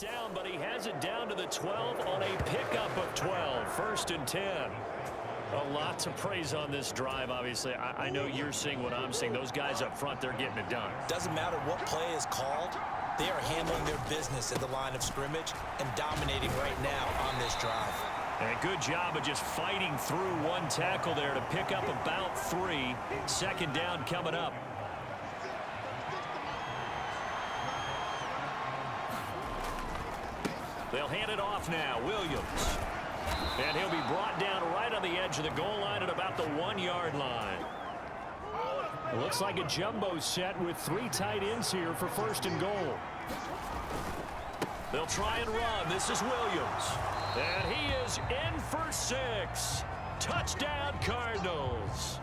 down, but he has it down to the 12 on a pickup of 12. 1st and 10. A lot to praise on this drive, obviously. I know you're seeing what I'm seeing. Those guys up front, they're getting it done. Doesn't matter what play is called. They are handling their business at the line of scrimmage and dominating right now on this drive. And a good job of just fighting through one tackle there to pick up about 3. 2nd down coming up. They'll hand it off now. Williams. And he'll be brought down right on the edge of the goal line at about the 1-yard line. It looks like a jumbo set with 3 tight ends here for 1st and goal. They'll try and run. This is Williams. And he is in for 6. Touchdown, Cardinals.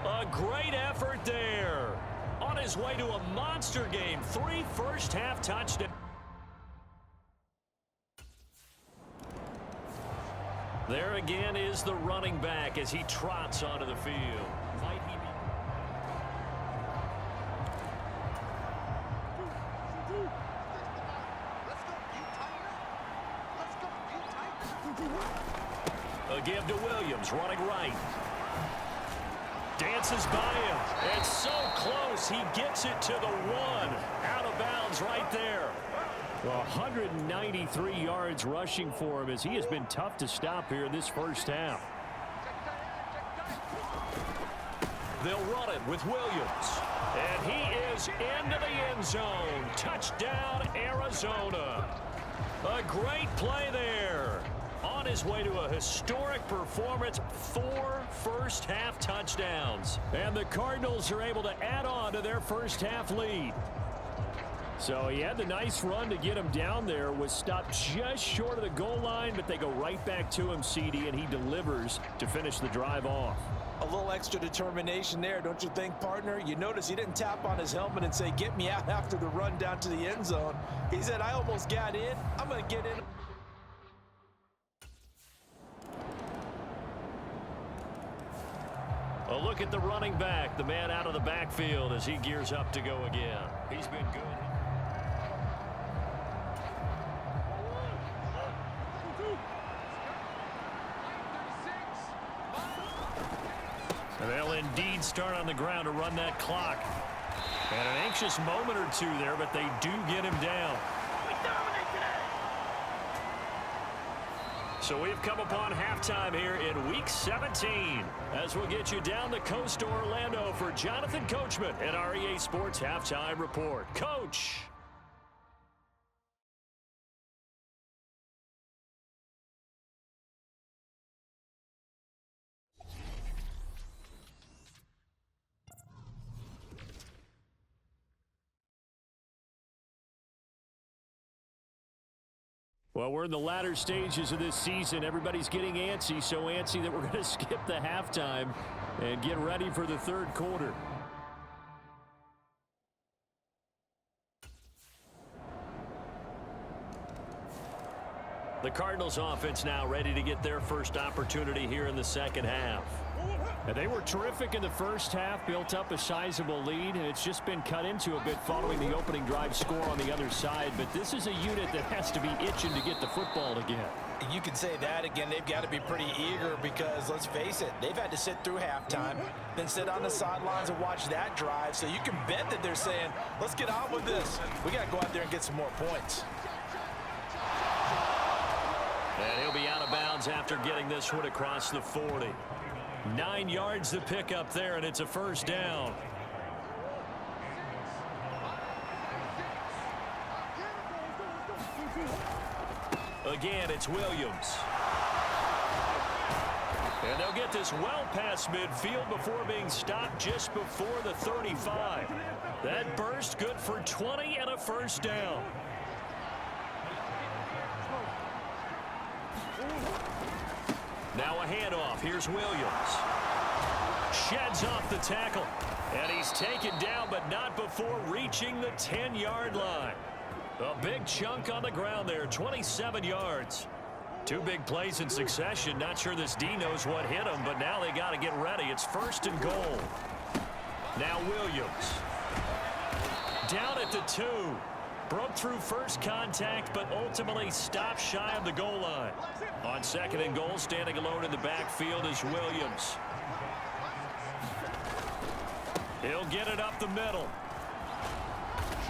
A great effort there. On his way to a monster game. 3 first-half touchdowns. There again is the running back as he trots onto the field. A give to Williams, running right. Dances by him. It's so close. He gets it to the 1. Out of bounds right there. 193 yards rushing for him as he has been tough to stop here in this first half. They'll run it with Williams. And he is into the end zone. Touchdown, Arizona. A great play there. On his way to a historic performance, 4 first-half touchdowns. And the Cardinals are able to add on to their first-half lead. So he had the nice run to get him down there, was stopped just short of the goal line, but they go right back to him, CD, and he delivers to finish the drive off. A little extra determination there, don't you think, partner? You notice he didn't tap on his helmet and say, get me out after the run down to the end zone. He said, I almost got in. I'm going to get in. A look at the running back, the man out of the backfield as he gears up to go again. He's been good. And they'll indeed start on the ground to run that clock. And an anxious moment or two there, but they do get him down. So we've come upon halftime here in Week 17 as we'll get you down the coast to Orlando for Jonathan Coachman at our EA Sports Halftime Report. Coach. Well, we're in the latter stages of this season. Everybody's getting antsy, so antsy that we're going to skip the halftime and get ready for the 3rd quarter. The Cardinals offense now ready to get their first opportunity here in the 2nd half. And they were terrific in the first half, built up a sizable lead, and it's just been cut into a bit following the opening drive score on the other side. But this is a unit that has to be itching to get the football again. You can say that again. They've got to be pretty eager because, let's face it, they've had to sit through halftime, then sit on the sidelines and watch that drive. So you can bet that they're saying, let's get on with this. We got to go out there and get some more points. And he'll be out of bounds after getting this one across the 40. 9 yards to pick up there, and it's a 1st down. Again, it's Williams. And they'll get this well past midfield before being stopped just before the 35. That burst good for 20 and a 1st down. Now a handoff. Here's Williams. Sheds off the tackle. And he's taken down, but not before reaching the 10-yard line. A big chunk on the ground there, 27 yards. 2 big plays in succession. Not sure this D knows what hit him, but now they got to get ready. It's 1st and goal. Now Williams. Down at the 2. Broke through first contact, but ultimately stopped shy of the goal line. On second and goal, standing alone in the backfield is Williams. He'll get it up the middle.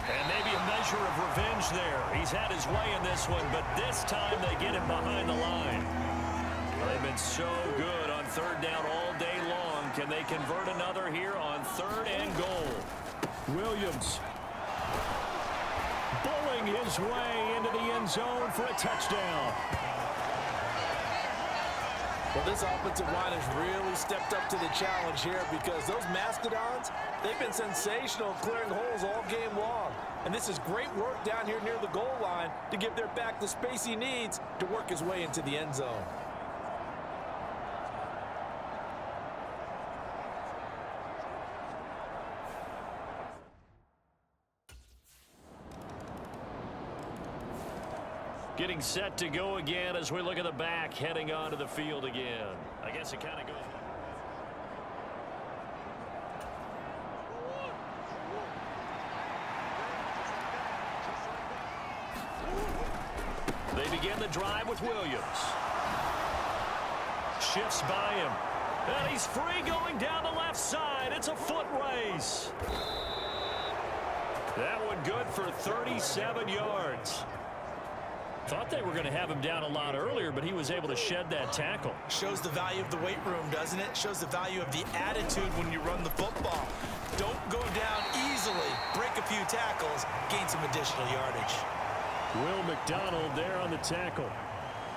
And maybe a measure of revenge there. He's had his way in this one, but this time they get him behind the line. They've been so good on third down all day long. Can they convert another here on third and goal? Williams bulling his way into the end zone for a touchdown. Well, this offensive line has really stepped up to the challenge here because those Mastodons, they've been sensational clearing holes all game long. And this is great work down here near the goal line to give their back the space he needs to work his way into the end zone. Getting set to go again as we look at the back heading onto the field again. I guess it kind of goes. They begin the drive with Williams. Shifts by him. And he's free going down the left side. It's a foot race. That one good for 37 yards. Thought they were going to have him down a lot earlier, but he was able to shed that tackle. Shows the value of the weight room, doesn't it? Shows the value of the attitude when you run the football. Don't go down easily. Break a few tackles. Gain some additional yardage. Will McDonald there on the tackle.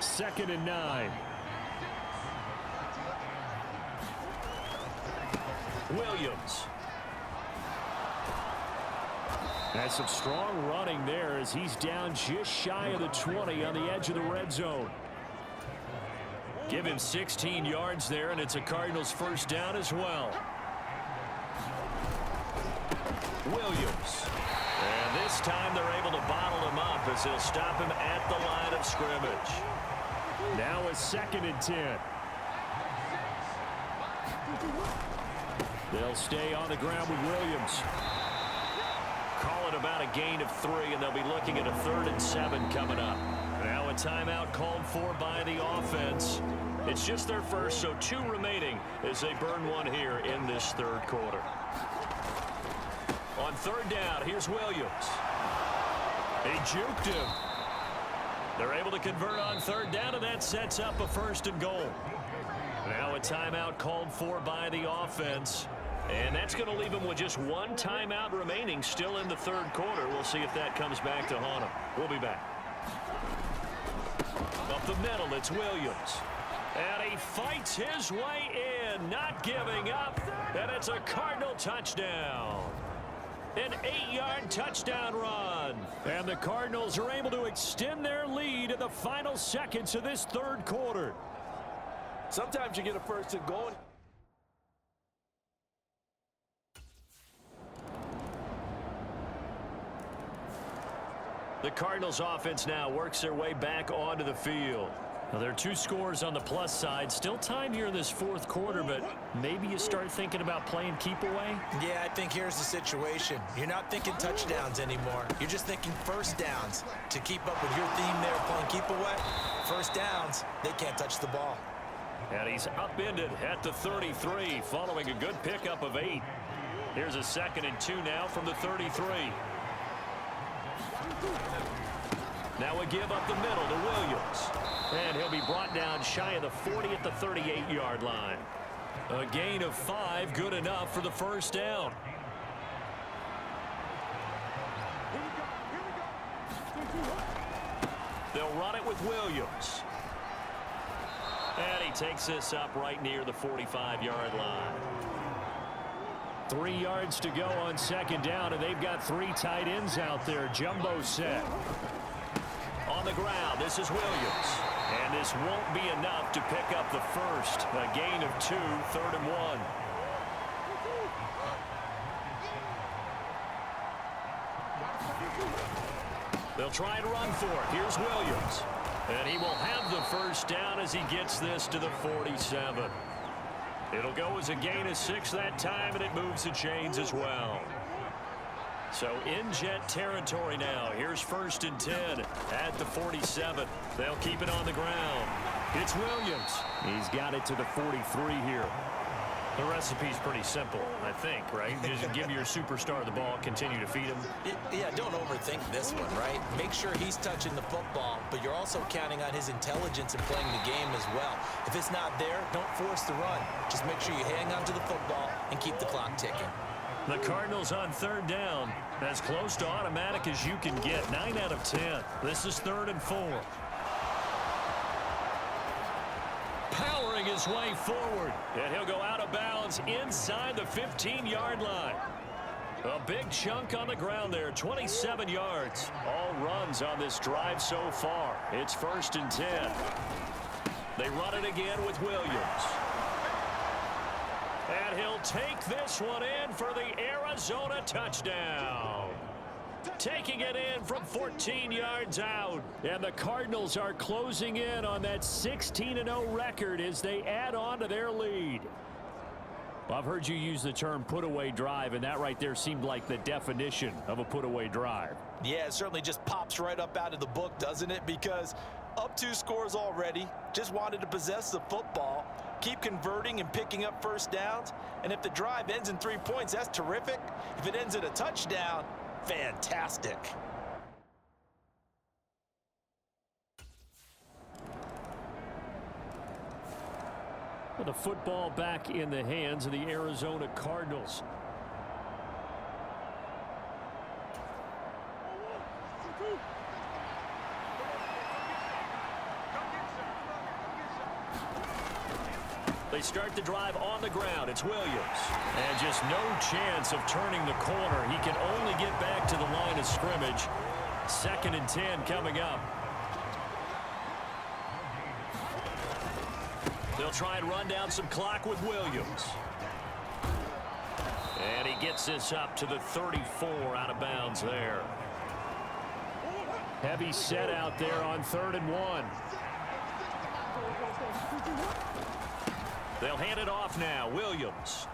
2nd and 9. Williams. That's some strong running there as he's down just shy of the 20 on the edge of the red zone. Give him 16 yards there, and it's a Cardinals first down as well. Williams. And this time they're able to bottle him up as they'll stop him at the line of scrimmage. Now a 2nd and 10. They'll stay on the ground with Williams. Call it about a gain of 3, and they'll be looking at a 3rd and 7 coming up. Now a timeout called for by the offense. It's just their first, so 2 remaining as they burn one here in this 3rd quarter. On 3rd down, here's Williams. They juked him. They're able to convert on 3rd down, and that sets up a 1st and goal. Now a timeout called for by the offense. And that's going to leave them with just 1 timeout remaining still in the 3rd quarter. We'll see if that comes back to haunt them. We'll be back. Up the middle, it's Williams. And he fights his way in, not giving up. And it's a Cardinal touchdown. An 8-yard touchdown run. And the Cardinals are able to extend their lead in the final seconds of this 3rd quarter. Sometimes you get a 1st and goal. The Cardinals offense now works their way back onto the field. Now, there are 2 scores on the plus side. Still time here in this 4th quarter, but maybe you start thinking about playing keep away? Yeah, I think here's the situation. You're not thinking touchdowns anymore. You're just thinking 1st downs. To keep up with your theme there, playing keep away, 1st downs, they can't touch the ball. And he's upended at the 33 following a good pickup of 8. Here's a 2nd and 2 now from the 33. Now a give up the middle to Williams. And he'll be brought down shy of the 40 at the 38-yard line. A gain of 5, good enough for the 1st down. They'll run it with Williams. And he takes this up right near the 45-yard line. 3 yards to go on 2nd down, and they've got 3 tight ends out there. Jumbo set. On the ground, this is Williams. And this won't be enough to pick up the 1st. A gain of 2, 3rd and 1. They'll try and run for it. Here's Williams. And he will have the 1st down as he gets this to the 47. It'll go as a gain of 6 that time, and it moves the chains as well. So in jet territory now. Here's 1st and 10 at the 47. They'll keep it on the ground. It's Williams. He's got it to the 43 here. The recipe's pretty simple, I think, right? Just give your superstar the ball, continue to feed him. Yeah, don't overthink this one, right? Make sure he's touching the football, but you're also counting on his intelligence in playing the game as well. If it's not there, don't force the run. Just make sure you hang on to the football and keep the clock ticking. The Cardinals on 3rd down, as close to automatic as you can get. 9 out of 10. This is 3rd and 4. Powering his way forward, and he'll go out of bounds inside the 15-yard line. A big chunk on the ground there, 27 yards. All runs on this drive so far. It's 1st and 10. They run it again with Williams. And he'll take this one in for the Arizona touchdown. Taking it in from 14 yards out. And the Cardinals are closing in on that 16-0 record as they add on to their lead. I've heard you use the term put-away drive, and that right there seemed like the definition of a put-away drive. Yeah, it certainly just pops right up out of the book, doesn't it? Because up 2 scores already, just wanted to possess the football, keep converting and picking up 1st downs. And if the drive ends in 3 points, that's terrific. If it ends in a touchdown, fantastic. The football back in the hands of the Arizona Cardinals. They start the drive on the ground. It's Williams. And just no chance of turning the corner. He can only get back to the line of scrimmage. 2nd and 10 coming up. They'll try and run down some clock with Williams. And he gets this up to the 34 out of bounds there. Heavy set out there on 3rd and 1. They'll hand it off now. Williams.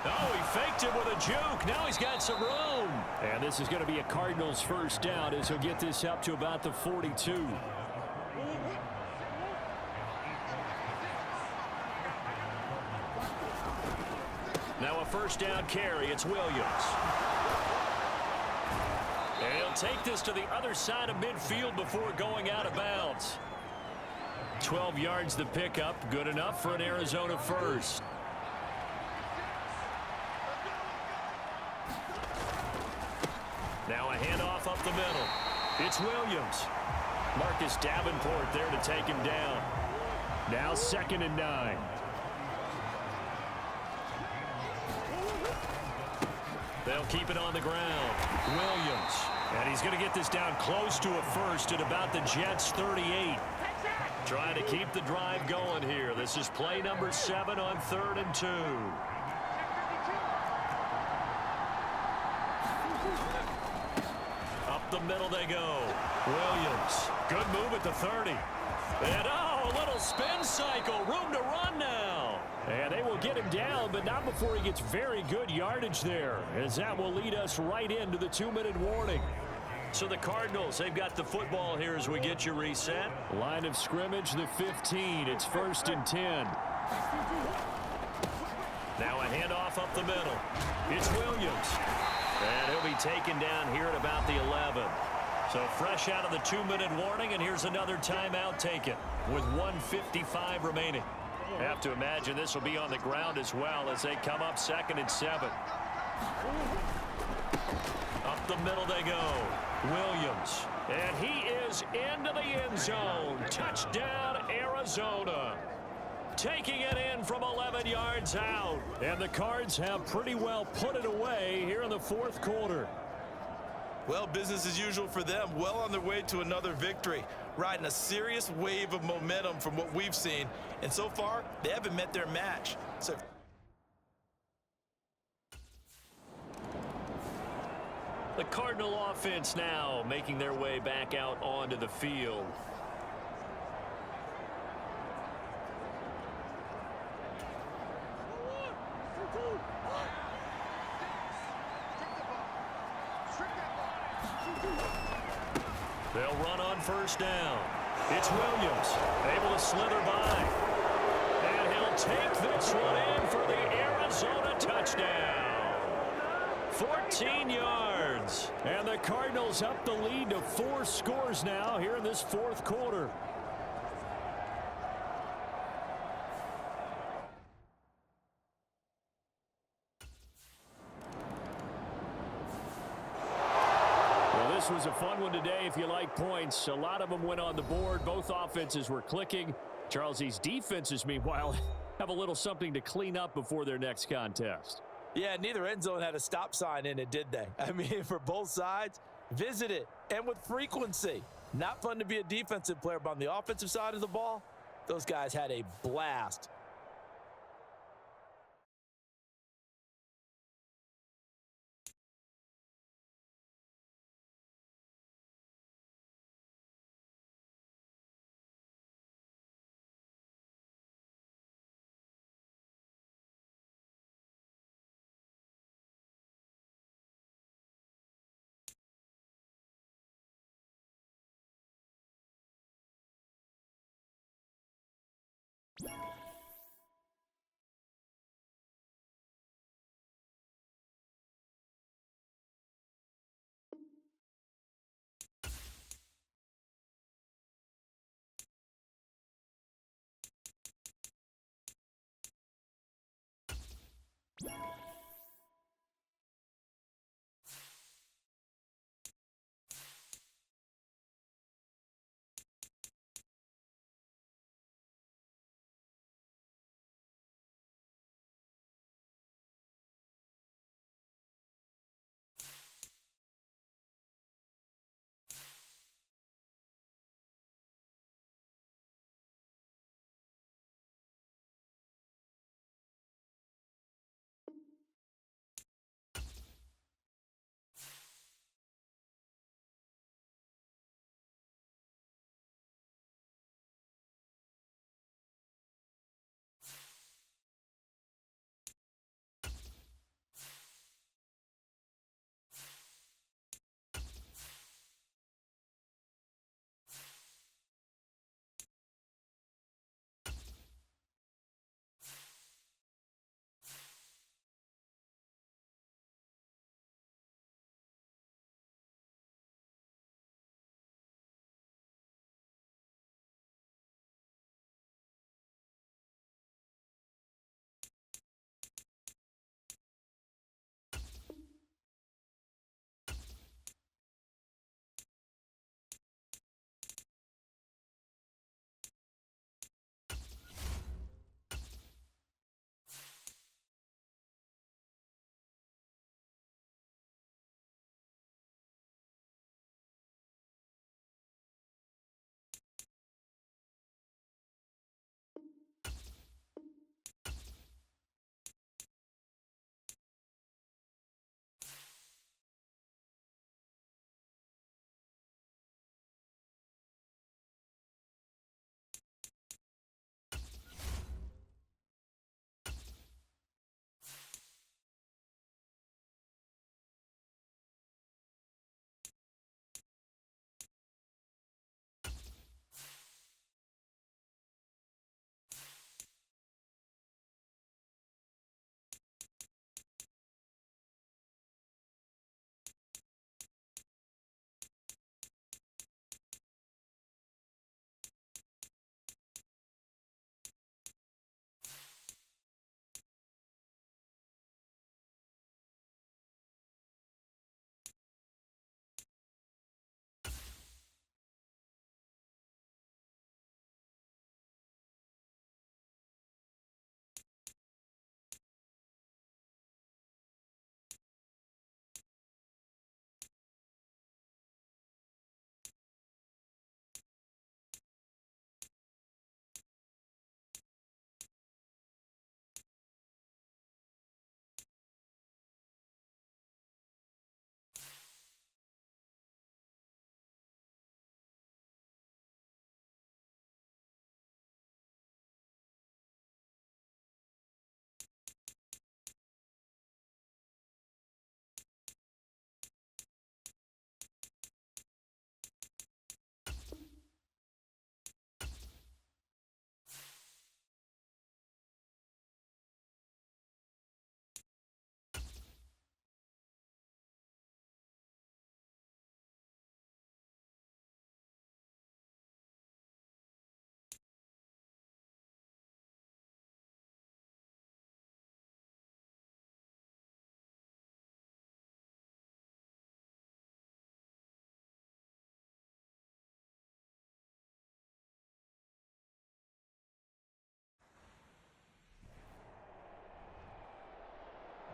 Oh, he faked it with a juke. Now he's got some room. And this is going to be a Cardinals 1st down as he'll get this up to about the 42. Now a 1st down carry. It's Williams. And he'll take this to the other side of midfield before going out of bounds. 12 yards the pickup. Good enough for an Arizona 1st. Now a handoff up the middle. It's Williams. Marcus Davenport there to take him down. Now 2nd and 9. They'll keep it on the ground. Williams. And he's going to get this down close to a 1st at about the Jets' 38. Trying to keep the drive going here. This is play number 7 on 3rd and 2. Up the middle they go. Williams. Good move at the 30. And oh, a little spin cycle. Room to run now. And they will get him down, but not before he gets very good yardage there, as that will lead us right into the 2-minute warning. So the Cardinals, they've got the football here as we get you reset. Line of scrimmage, the 15. It's 1st and 10. Now a handoff up the middle. It's Williams. And he'll be taken down here at about the 11. So fresh out of the 2-minute warning, and here's another timeout taken with 1:55 remaining. Have to imagine this will be on the ground as well as they come up 2nd and 7. Up the middle they go. Williams. And he is into the end zone. Touchdown, Arizona. Taking it in from 11 yards out. And the Cards have pretty well put it away here in the 4th quarter. Well, business as usual for them. Well on their way to another victory. Riding a serious wave of momentum from what we've seen. And so far, they haven't met their match. So the Cardinal offense now making their way back out onto the field. They'll run on first down. It's Williams, able to slither by. And he'll take this one in for the Arizona touchdown. 14 yards. And the Cardinals up the lead to 4 scores now here in this fourth quarter. This was a fun one today if you like points. A lot of them went on the board. Both offenses were clicking. Charles, these defenses, meanwhile, have a little something to clean up before their next contest. Yeah, neither end zone had a stop sign in it, did they? I mean, for both sides, visit it, and with frequency. Not fun to be a defensive player, but on the offensive side of the ball, those guys had a blast.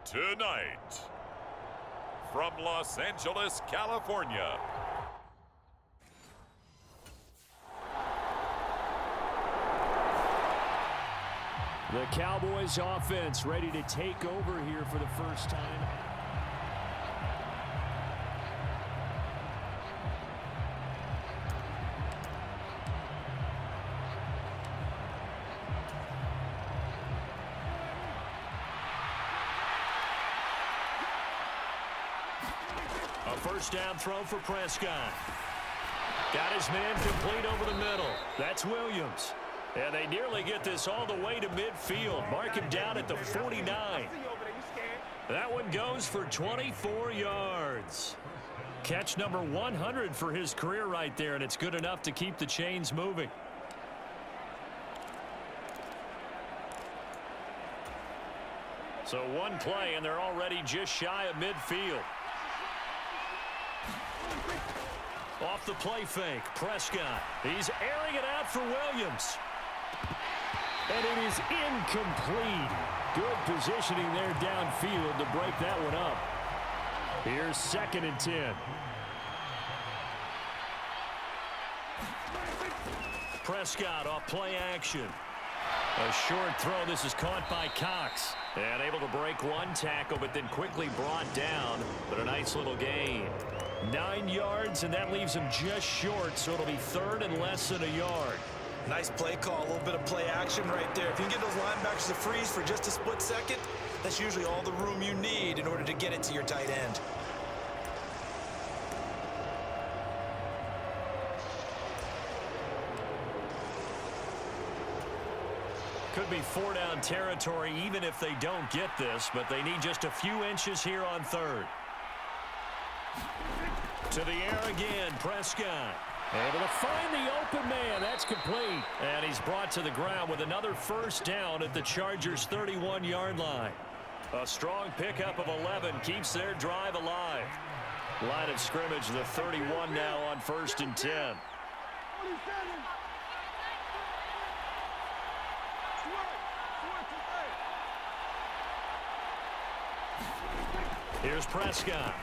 Tonight, from Los Angeles, California, the Cowboys offense ready to take over here for the first time. A first down throw for Prescott. Got his man complete over the middle. That's Williams. And they nearly get this all the way to midfield. Mark him down at the 49. That one goes for 24 yards. Catch number 100 for his career right there, and it's good enough to keep the chains moving. So one play, and they're already just shy of midfield. Off the play fake, Prescott. He's airing it out for Williams. And it is incomplete. Good positioning there downfield to break that one up. Here's 2nd and 10. Prescott off play action. A short throw. This is caught by Cox. And able to break one tackle, but then quickly brought down. But a nice little gain. 9 yards, and that leaves him just short, so it'll be 3rd and less than a yard. Nice play call, a little bit of play action right there. If you can get those linebackers to freeze for just a split second, that's usually all the room you need in order to get it to your tight end. Could be 4-down territory even if they don't get this, but they need just a few inches here on 3rd. To the air again, Prescott. Able to find the open man. That's complete. And he's brought to the ground with another first down at the Chargers' 31-yard line. A strong pickup of 11 keeps their drive alive. Line of scrimmage, the 31 now on 1st and 10. Here's Prescott.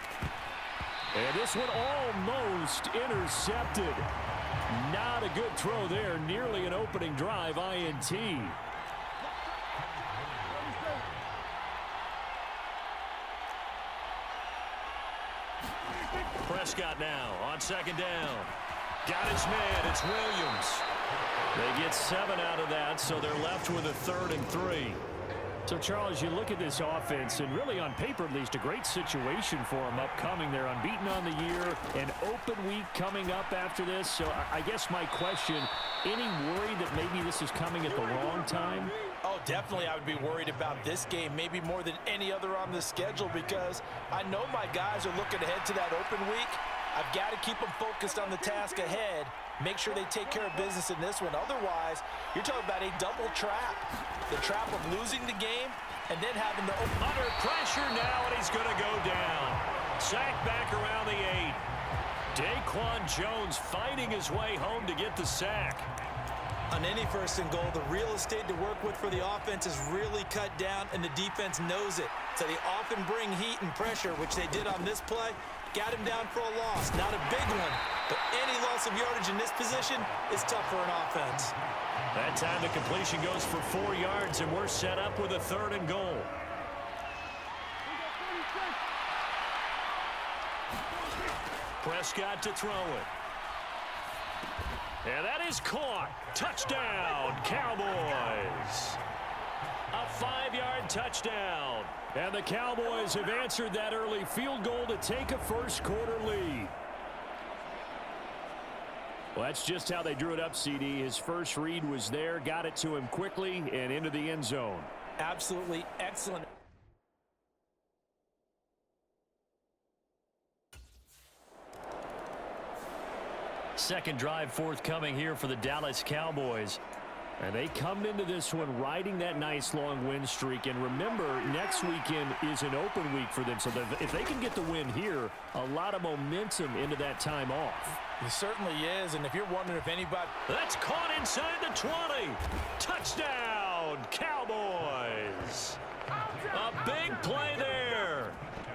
And this one almost intercepted. Not a good throw there. Nearly an opening drive, INT. Prescott now on 2nd down. Got his man. It's Williams. They get 7 out of that, so they're left with a 3rd and 3. So, Charles, you look at this offense, and really on paper at least, a great situation for them upcoming. They're unbeaten on the year, an open week coming up after this. So I guess my question, any worry that maybe this is coming at the wrong time? Oh, definitely I would be worried about this game, maybe more than any other on the schedule, because I know my guys are looking ahead to that open week. I've got to keep them focused on the task ahead. Make sure they take care of business in this one. Otherwise, you're talking about a double trap. The trap of losing the game and then having the under pressure now, and he's going to go down. Sacked back around the 8. Daquan Jones fighting his way home to get the sack. On any 1st and goal, the real estate to work with for the offense is really cut down, and the defense knows it. So they often bring heat and pressure, which they did on this play. Got him down for a loss. Not a big one, but any loss of yardage in this position is tough for an offense. That time the completion goes for 4 yards, and we're set up with a 3rd and goal. Prescott to throw it. And that is caught. Touchdown, Cowboys. A 5-yard touchdown. And the Cowboys have answered that early field goal to take a first-quarter lead. Well, that's just how they drew it up, CD. His first read was there, got it to him quickly, and into the end zone. Absolutely excellent. Second drive forthcoming here for the Dallas Cowboys. And they come into this one riding that nice long win streak. And remember, next weekend is an open week for them. So if they can get the win here, a lot of momentum into that time off. He certainly is. And if you're wondering if anybody... That's caught inside the 20. Touchdown, Cowboys. A big play there.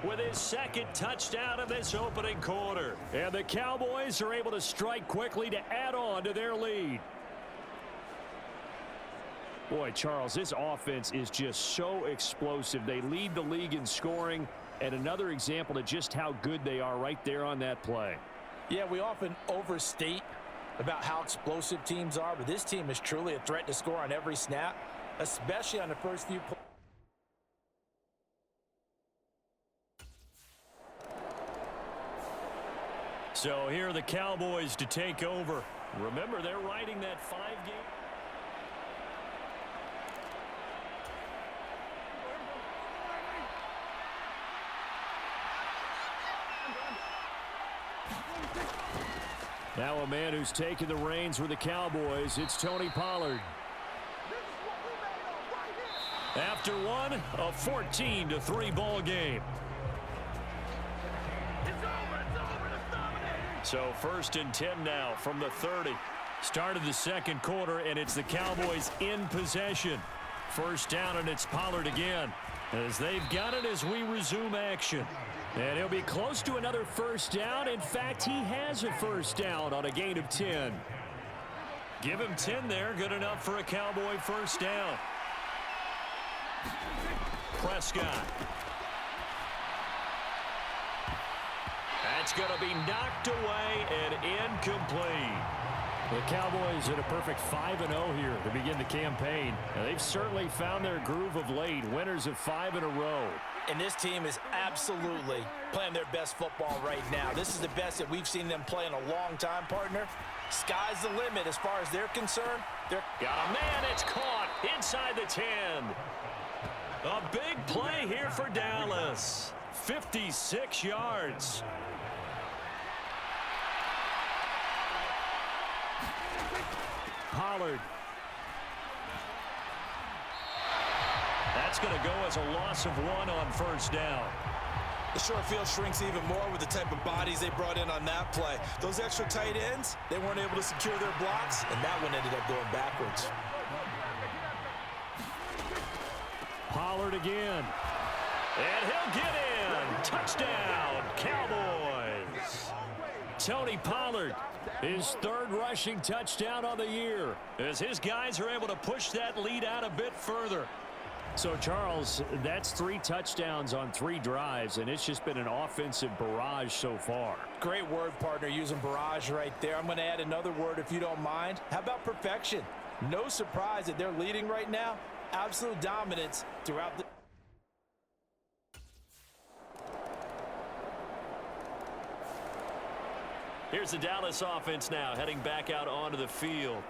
with his second touchdown of this opening quarter. And the Cowboys are able to strike quickly to add on to their lead. Boy, Charles, this offense is just so explosive. They lead the league in scoring, and another example of just how good they are right there on that play. Yeah, we often overstate about how explosive teams are, but this team is truly a threat to score on every snap, especially on the first few plays. So here are the Cowboys to take over. Remember, they're riding that 5-game. Now a man who's taken the reins with the Cowboys, it's Tony Pollard. After one, a 14-3 ball game. So 1st and 10 now from the 30. Started the second quarter, and it's the Cowboys in possession. First down, and it's Pollard again, as they've got it as we resume action. And he'll be close to another first down. In fact, he has a first down on a gain of 10. Give him 10 there. Good enough for a Cowboy first down. Prescott. That's going to be knocked away and incomplete. The Cowboys at a perfect 5-0 here to begin the campaign. Now, they've certainly found their groove of late, winners of 5 in a row. And this team is absolutely playing their best football right now. This is the best that we've seen them play in a long time, partner. Sky's the limit as far as they're concerned. Got a man, it's caught inside the 10. A big play here for Dallas. 56 yards. Pollard. That's going to go as a loss of 1 on first down. The short field shrinks even more with the type of bodies they brought in on that play. Those extra tight ends, they weren't able to secure their blocks, and that one ended up going backwards. Pollard again. And he'll get in. Touchdown, Cowboys. Tony Pollard, his 3rd rushing touchdown on the year, as his guys are able to push that lead out a bit further. So, Charles, that's 3 touchdowns on 3 drives, and it's just been an offensive barrage so far. Great word, partner, using barrage right there. I'm going to add another word if you don't mind. How about perfection? No surprise that they're leading right now. Absolute dominance throughout the... Here's the Dallas offense now heading back out onto the field.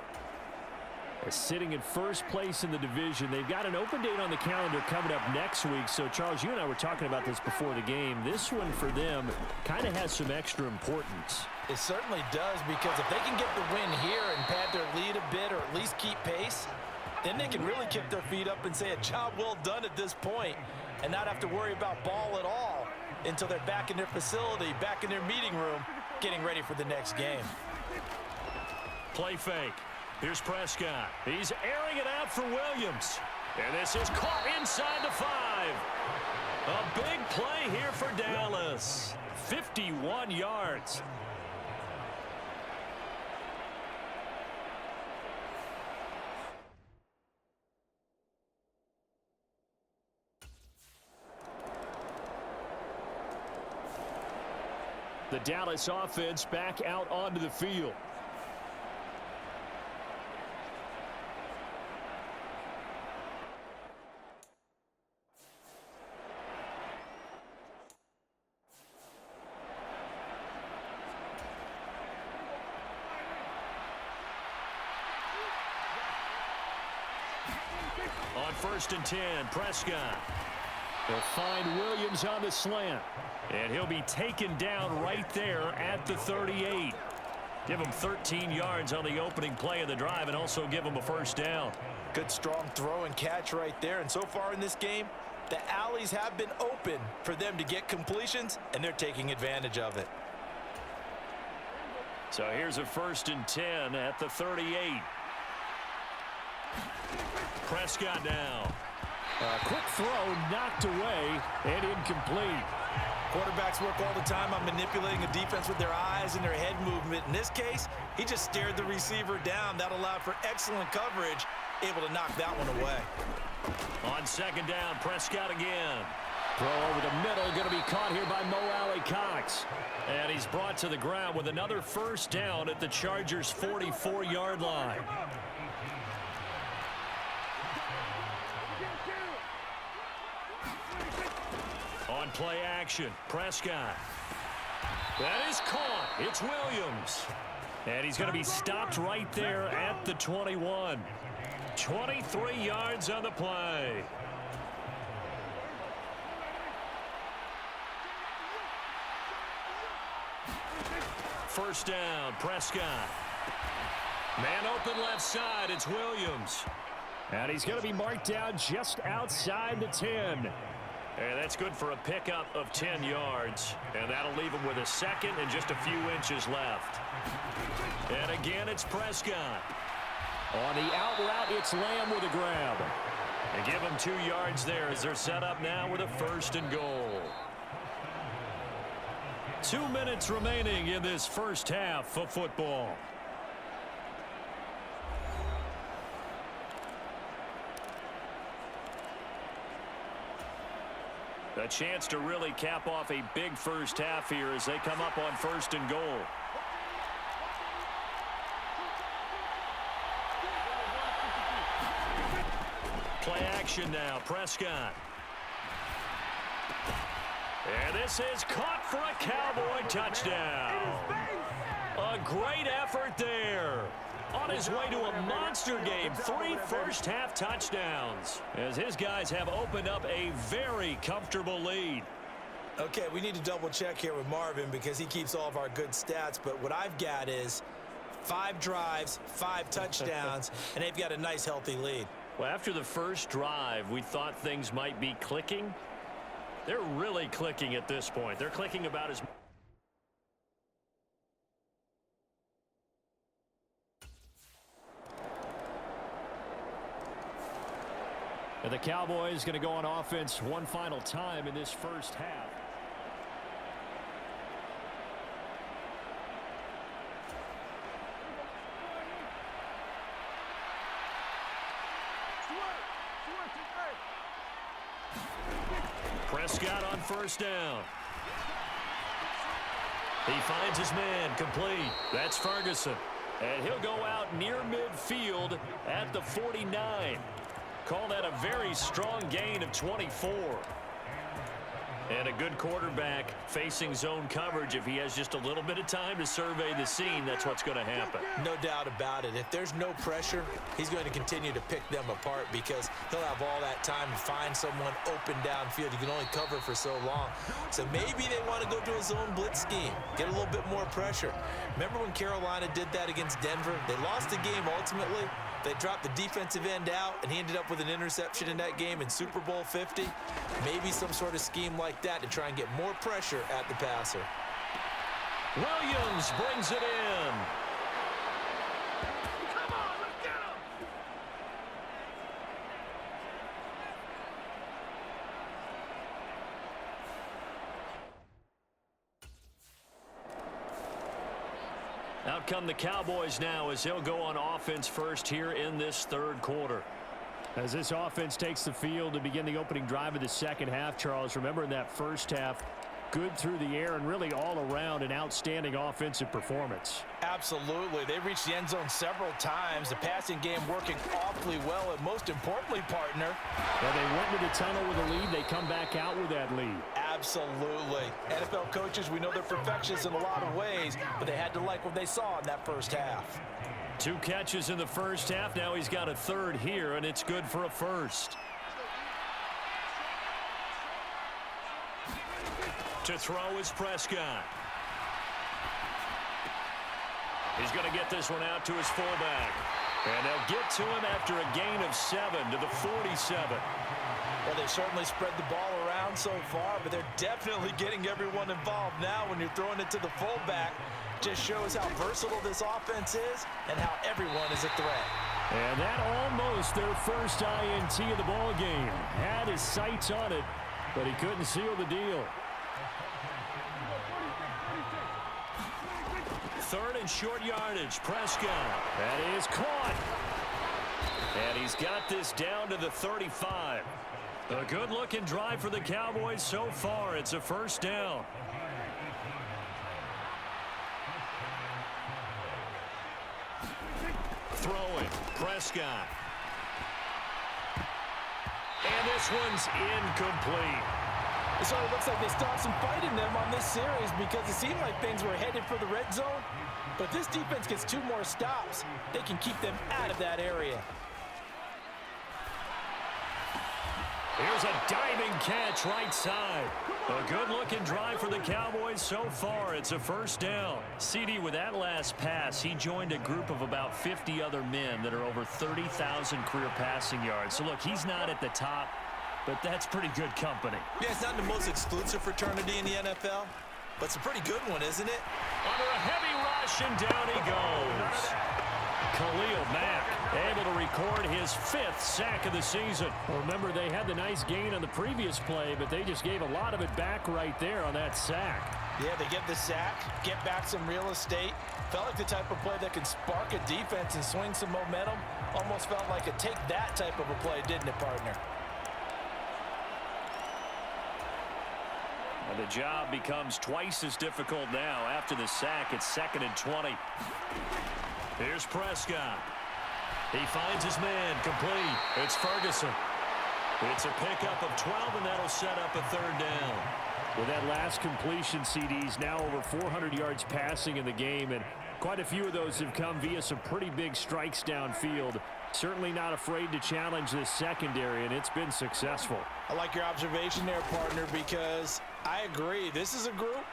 They're sitting in first place in the division. They've got an open date on the calendar coming up next week. So, Charles, you and I were talking about this before the game. This one for them kind of has some extra importance. It certainly does, because if they can get the win here and pad their lead a bit, or at least keep pace, then they can really kick their feet up and say a job well done at this point and not have to worry about ball at all until they're back in their facility, back in their meeting room, getting ready for the next game. Play fake. Here's Prescott. He's airing it out for Williams. And this is caught inside the 5. A big play here for Dallas. 51 yards. The Dallas offense back out onto the field. On 1st and 10, Prescott. They'll find Williams on the slant. And he'll be taken down right there at the 38. Give him 13 yards on the opening play of the drive and also give him a first down. Good strong throw and catch right there. And so far in this game, the alleys have been open for them to get completions, and they're taking advantage of it. So here's a 1st and 10 at the 38. Prescott now. A quick throw knocked away and incomplete. Quarterbacks work all the time on manipulating a defense with their eyes and their head movement. In this case, he just stared the receiver down. That allowed for excellent coverage, able to knock that one away. On second down, Prescott again. Throw over the middle, going to be caught here by Mo Alley-Cox. And he's brought to the ground with another first down at the Chargers' 44-yard line. On play action, Prescott. That is caught. It's Williams. And he's going to be stopped right there at the 21. 23 yards on the play. First down, Prescott. Man open left side, it's Williams. And he's going to be marked down just outside the 10. And that's good for a pickup of 10 yards. And that'll leave him with a second and just a few inches left. And again, it's Prescott. On the out route, it's Lamb with a grab. And give him 2 yards there as they're set up now with a first and goal. 2 minutes remaining in this first half of football. A chance to really cap off a big first half here as they come up on first and goal. Play action now, Prescott. And this is caught for a Cowboy touchdown. A great effort there. On his way to a monster game, 3 first-half touchdowns, as his guys have opened up a very comfortable lead. Okay, we need to double-check here with Marvin because he keeps all of our good stats, but what I've got is 5 drives, 5 touchdowns, and they've got a nice, healthy lead. Well, after the first drive, we thought things might be clicking. They're really clicking at this point. They're clicking about as much. And the Cowboys going to go on offense one final time in this first half. Prescott on first down. He finds his man complete. That's Ferguson. And he'll go out near midfield at the 49. Call that a very strong gain of 24. And a good quarterback facing zone coverage. If he has just a little bit of time to survey the scene, that's what's going to happen. No doubt about it. If there's no pressure, he's going to continue to pick them apart because he'll have all that time to find someone open downfield. You can only cover for so long. So maybe they want to go to a zone blitz scheme, get a little bit more pressure. Remember when Carolina did that against Denver? They lost the game ultimately. They dropped the defensive end out, and he ended up with an interception in that game in Super Bowl 50. Maybe some sort of scheme like that to try and get more pressure at the passer. Williams brings it in. Come on, let's get him! Out come the Cowboys now as they'll go on offense first here in this third quarter. As this offense takes the field to begin the opening drive of the second half, Charles, remember in that first half, good through the air and really all around an outstanding offensive performance. Absolutely. They reached the end zone several times. The passing game working awfully well, and most importantly, partner. Well, they went into the tunnel with a lead. They come back out with that lead. Absolutely. NFL coaches, we know they're perfectionists in a lot of ways, but they had to like what they saw in that first half. 2 catches in the first half. Now he's got a third here, and it's good for a first. To throw is Prescott. He's going to get this one out to his fullback. And they'll get to him after a gain of 7 to the 47. Well, they certainly spread the ball around so far, but they're definitely getting everyone involved now when you're throwing it to the fullback. Just shows how versatile this offense is and how everyone is a threat. And that almost their first INT of the ball game. Had his sights on it, but he couldn't seal the deal. Third and short yardage. Prescott. That is caught. And he's got this down to the 35. A good-looking drive for the Cowboys so far. It's a first down. Throwing. Prescott. And this one's incomplete. It sort of looks like they stopped some fight in them on this series because it seemed like things were headed for the red zone. But this defense gets 2 more stops. They can keep them out of that area. Here's a diving catch right side. A good-looking drive for the Cowboys so far. It's a first down. CD, with that last pass, he joined a group of about 50 other men that are over 30,000 career passing yards. So, look, he's not at the top, but that's pretty good company. Yeah, it's not the most exclusive fraternity in the NFL, but it's a pretty good one, isn't it? Under a heavy rush, and down he goes. Khalil Mack able to record his 5th sack of the season. Well, remember, they had the nice gain on the previous play, but they just gave a lot of it back right there on that sack. Yeah, they get the sack, get back some real estate. Felt like the type of play that can spark a defense and swing some momentum. Almost felt like a take-that type of a play, didn't it, partner? And the job becomes twice as difficult now. After the sack, it's 2nd and 20. Here's Prescott. He finds his man, complete. It's Ferguson. It's a pickup of 12, and that'll set up a 3rd down. With that last completion, CD's now over 400 yards passing in the game, and quite a few of those have come via some pretty big strikes downfield. Certainly not afraid to challenge this secondary, and it's been successful. I like your observation there, partner, because I agree. This is a group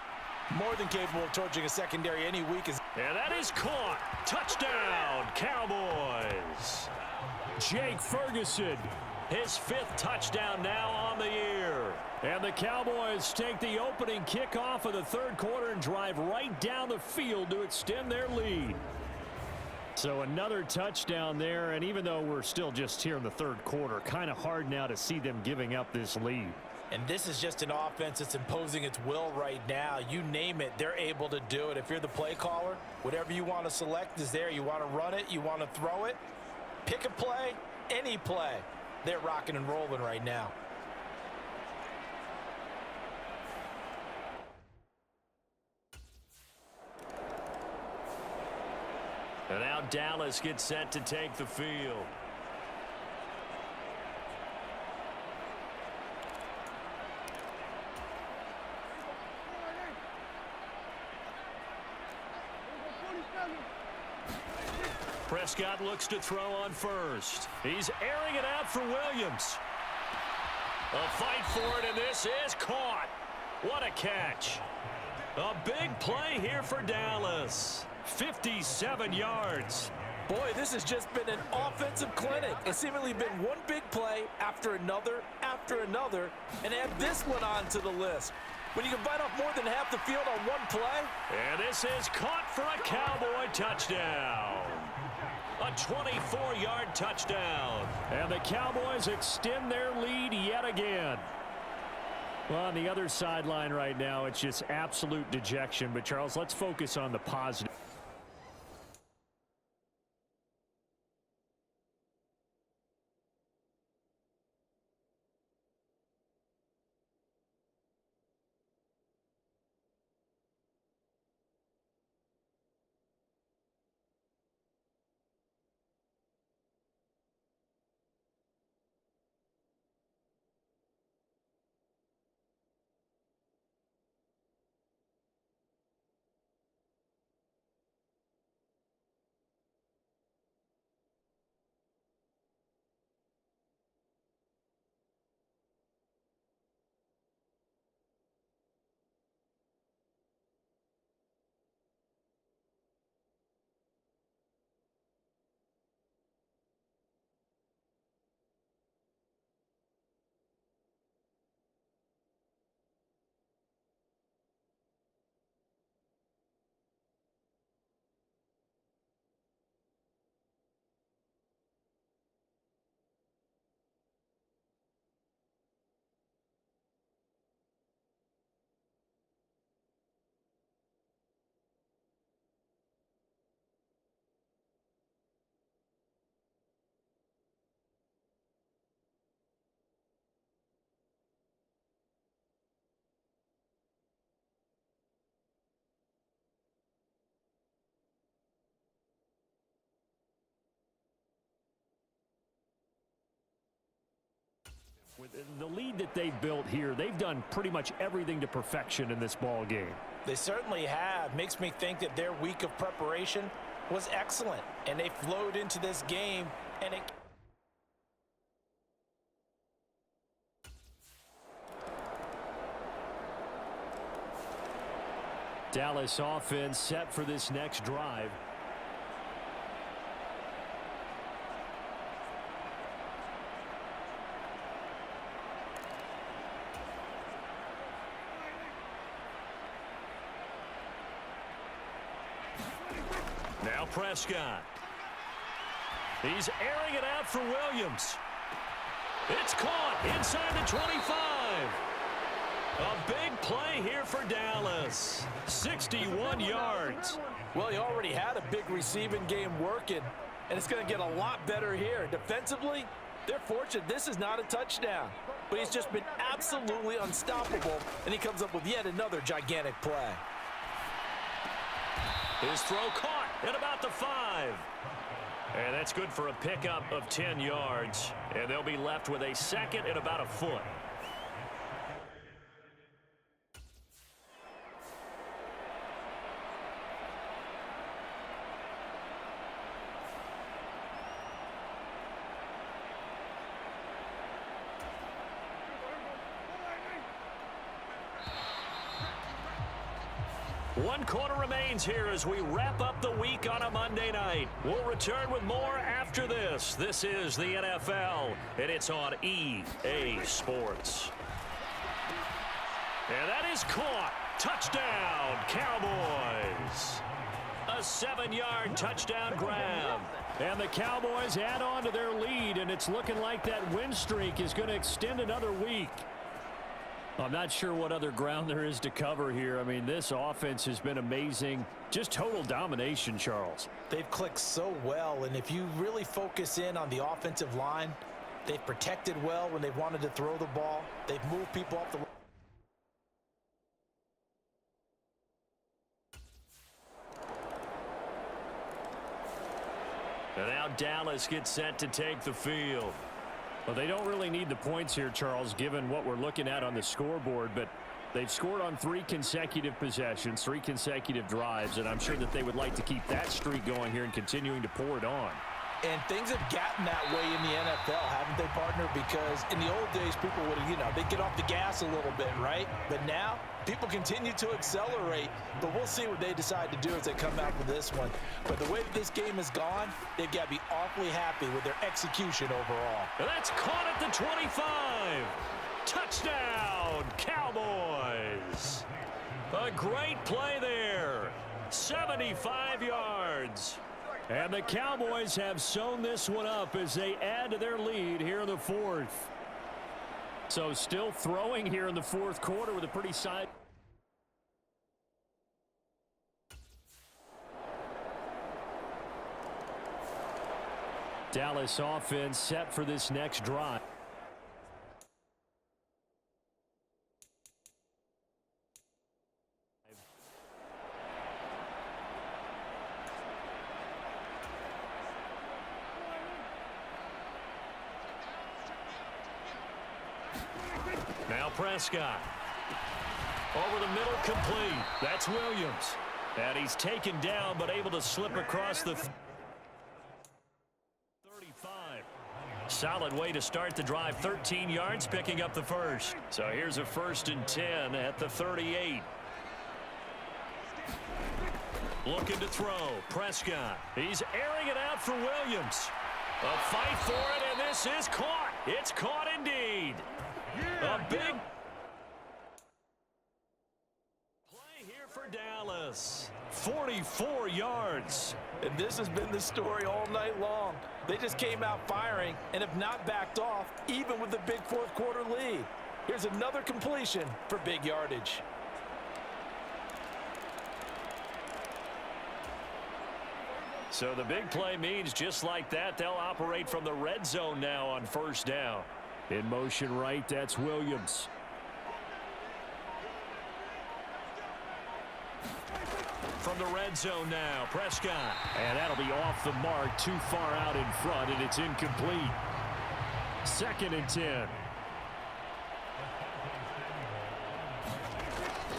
more than capable of torching a secondary any week. And that is caught. Touchdown, Cowboys. Jake Ferguson, his 5th touchdown now on the year. And the Cowboys take the opening kickoff of the 3rd quarter and drive right down the field to extend their lead. So another touchdown there, and even though we're still just here in the 3rd quarter, kind of hard now to see them giving up this lead. And this is just an offense that's imposing its will right now. You name it, they're able to do it. If you're the play caller, whatever you want to select is there. You want to run it, you want to throw it, pick a play, any play. They're rocking and rolling right now. And now Dallas gets set to take the field. Prescott looks to throw on first. He's airing it out for Williams. A fight for it, and this is caught. What a catch. A big play here for Dallas. 57 yards. Boy, this has just been an offensive clinic. It's seemingly been one big play after another, and add this one onto the list. When you can bite off more than half the field on one play. And this is caught for a Cowboy touchdown. A 24-yard touchdown. And the Cowboys extend their lead yet again. Well, on the other sideline right now, it's just absolute dejection. But, Charles, let's focus on the positive. The lead that they've built here, they've done pretty much everything to perfection in this ball game. They certainly have. Makes me think that their week of preparation was excellent, and they flowed into this game, and it... Dallas offense set for this next drive. Now Prescott. He's airing it out for Williams. It's caught inside the 25. A big play here for Dallas. 61 yards. Well, he already had a big receiving game working, and it's going to get a lot better here. Defensively, they're fortunate this is not a touchdown, but he's just been absolutely unstoppable, and he comes up with yet another gigantic play. His throw caught at about the 5. And that's good for a pickup of 10 yards. And they'll be left with a second and about a foot. One quarter remains here as we wrap up the week on a Monday night. We'll return with more after this. This is the NFL, and it's on EA Sports. And that is caught. Touchdown, Cowboys. A 7-yard touchdown grab. And the Cowboys add on to their lead, and it's looking like that win streak is going to extend another week. I'm not sure what other ground there is to cover here. I mean, this offense has been amazing. Just total domination, Charles. They've clicked so well, and if you really focus in on the offensive line, they've protected well when they've wanted to throw the ball. They've moved people off the line. And now Dallas gets set to take the field. Well, they don't really need the points here, Charles, given what we're looking at on the scoreboard, but they've scored on 3 consecutive possessions, 3 consecutive drives, and I'm sure that they would like to keep that streak going here and continuing to pour it on. And things have gotten that way in the NFL, haven't they, partner? Because in the old days, people would, they'd get off the gas a little bit, right? But now, people continue to accelerate, but we'll see what they decide to do as they come back with this one. But the way that this game has gone, they've got to be awfully happy with their execution overall. And that's caught at the 25. Touchdown, Cowboys. A great play there. 75 yards. And the Cowboys have sewn this one up as they add to their lead here in the 4th. So still throwing here in the 4th quarter with a pretty side. Dallas offense set for this next drive. Now Prescott. Over the middle, complete. That's Williams. And he's taken down, but able to slip across the 35. Solid way to start the drive. 13 yards, picking up the first. So here's a 1st and 10 at the 38. Looking to throw. Prescott. He's airing it out for Williams. A fight for it, and this is caught. It's caught indeed. A big play here for Dallas. 44 yards. And this has been the story all night long. They just came out firing and have not backed off, even with the big 4th quarter lead. Here's another completion for big yardage. So the big play means just like that, they'll operate from the red zone now on 1st down. In motion right, that's Williams. From the red zone now, Prescott. And that'll be off the mark, too far out in front, and it's incomplete. 2nd and 10.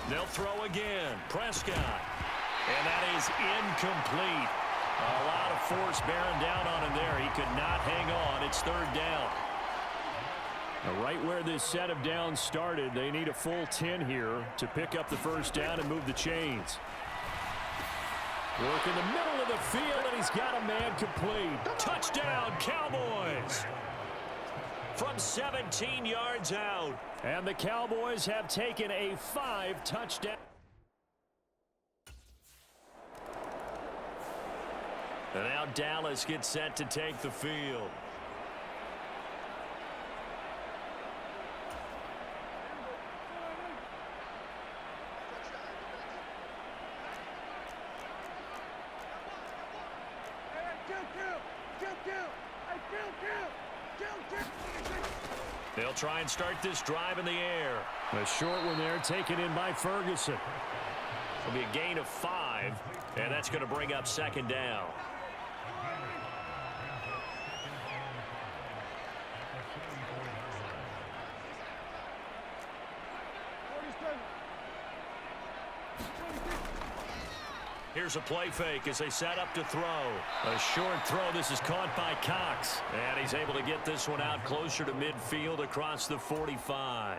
They'll throw again. Prescott. And that is incomplete. A lot of force bearing down on him there. He could not hang on. It's third down. Right where this set of downs started, they need a full 10 here to pick up the first down and move the chains. Work in the middle of the field, and he's got a man complete. Touchdown, Cowboys! From 17 yards out. And the Cowboys have taken a 5-touchdown. And now Dallas gets set to take the field. They'll try and start this drive in the air. A short one there taken in by Ferguson. It'll be a gain of 5, and that's going to bring up second down. Here's a play fake as they set up to throw. A short throw. This is caught by Cox. And he's able to get this one out closer to midfield across the 45.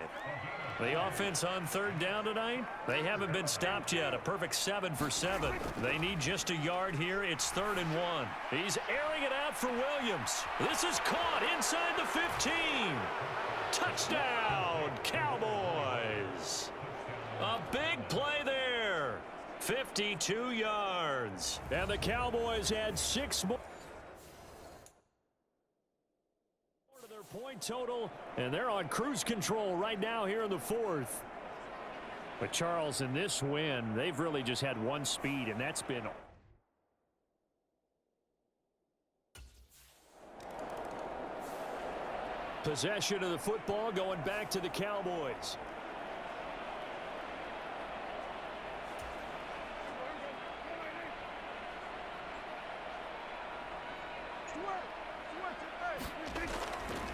The offense on third down tonight, they haven't been stopped yet. A perfect 7 for 7. They need just a yard here. It's 3rd and 1. He's airing it out for Williams. This is caught inside the 15. Touchdown, Cowboys. A big play there. 52 yards. And the Cowboys add 6 more to their point total. And they're on cruise control right now here in the 4th. But Charles, in this win, they've really just had one speed, and that's been possession of the football going back to the Cowboys.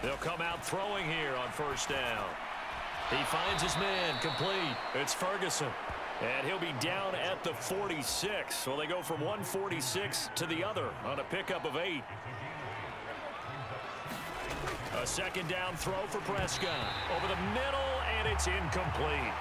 They'll come out throwing here on first down. He finds his man complete. It's Ferguson. And he'll be down at the 46. So they go from 146 to the other on a pickup of 8. A second down throw for Prescott. Over the middle, and it's incomplete.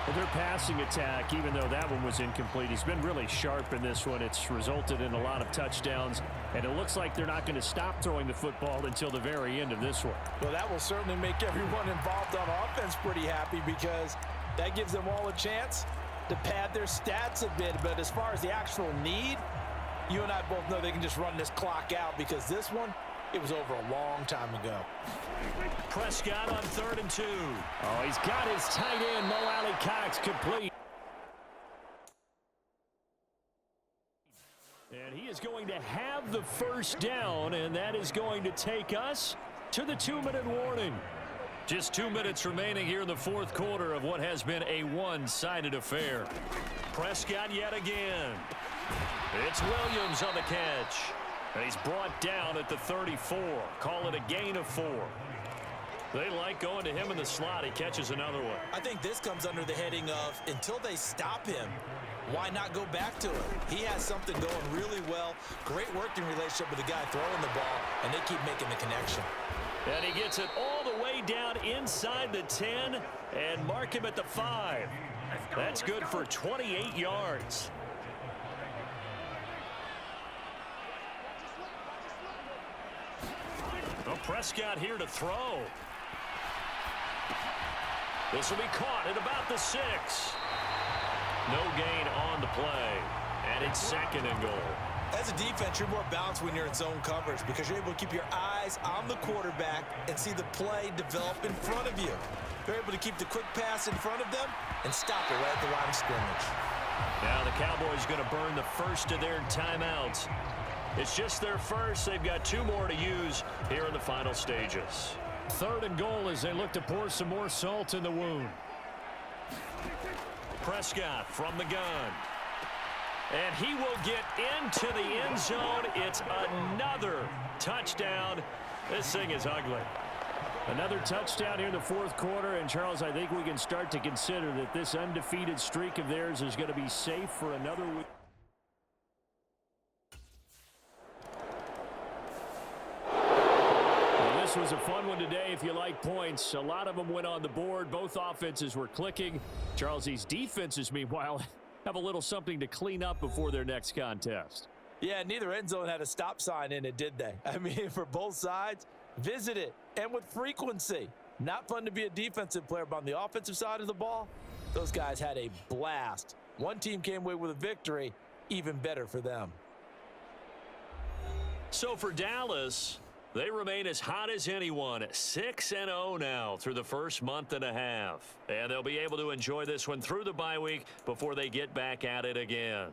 Well, their passing attack, even though that one was incomplete, has been really sharp in this one. It's resulted in a lot of touchdowns, and it looks like they're not going to stop throwing the football until the very end of this one. Well, that will certainly make everyone involved on offense pretty happy because that gives them all a chance to pad their stats a bit. But as far as the actual need, you and I both know they can just run this clock out because this one, it was over a long time ago. Prescott on 3rd and 2. Oh, he's got his tight end, Mo Alley Cox, complete. And he is going to have the first down, and that is going to take us to the 2-minute warning. Just 2 minutes remaining here in the 4th quarter of what has been a one-sided affair. Prescott yet again. It's Williams on the catch. And he's brought down at the 34. Call it a gain of 4. They like going to him in the slot. He catches another one. I think this comes under the heading of until they stop him, why not go back to it? He has something going really well. Great working relationship with the guy throwing the ball, and they keep making the connection. And he gets it all the way down inside the 10 and mark him at the 5. That's good for 28 yards. Well, Prescott here to throw. This will be caught at about the 6. No gain on the play. And it's 2nd and goal. As a defense, you're more balanced when you're in zone coverage because you're able to keep your eyes on the quarterback and see the play develop in front of you. You're able to keep the quick pass in front of them and stop it right at the line of scrimmage. Now the Cowboys going to burn the first of their timeouts. It's just their first. They've got 2 more to use here in the final stages. 3rd and goal as they look to pour some more salt in the wound. Prescott from the gun. And he will get into the end zone. It's another touchdown. This thing is ugly. Another touchdown here in the fourth quarter. And, Charles, I think we can start to consider that this undefeated streak of theirs is going to be safe for another week. Well, this was a fun one today if you like points. A lot of them went on the board. Both offenses were clicking. Charles, these defenses, meanwhile, have a little something to clean up before their next contest. Yeah, neither end zone had a stop sign in it, did they? I mean, for both sides, visit it, and with frequency. Not fun to be a defensive player, but on the offensive side of the ball, those guys had a blast. One team came away with a victory, even better for them. So for Dallas, they remain as hot as anyone, 6-0 now through the first month and a half. And they'll be able to enjoy this one through the bye week before they get back at it again.